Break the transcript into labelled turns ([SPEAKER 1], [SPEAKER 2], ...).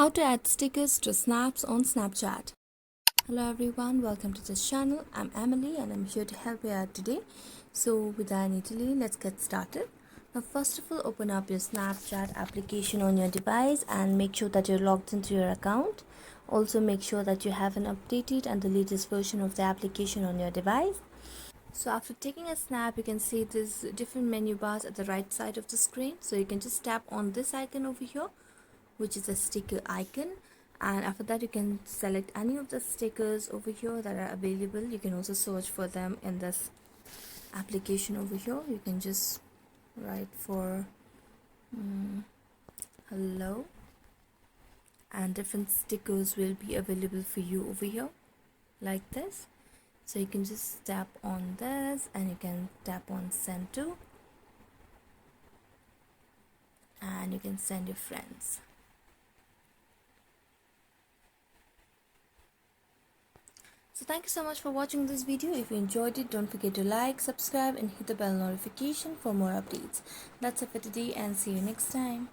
[SPEAKER 1] How to add stickers to snaps on Snapchat. Hello everyone, welcome to this channel. I'm Emily and I'm here to help you out today. So without any delay, let's get started. Now first of all, open up your Snapchat application on your device and make sure that you're logged into your account. Also make sure that you have an updated and the latest version of the application on your device. So after taking a snap, you can see these different menu bars at the right side of the screen. So you can just tap on this icon over here, which is a sticker icon, and after that you can select any of the stickers over here that are available. You can also search for them in this application over here. You can just write for hello, and different stickers will be available for you over here like this. So you can just tap on this and you can tap on send to, and you can send your friends. So thank you so much for watching this video. If you enjoyed it, don't forget to like, subscribe and hit the bell notification for more updates. That's it for today and see you next time.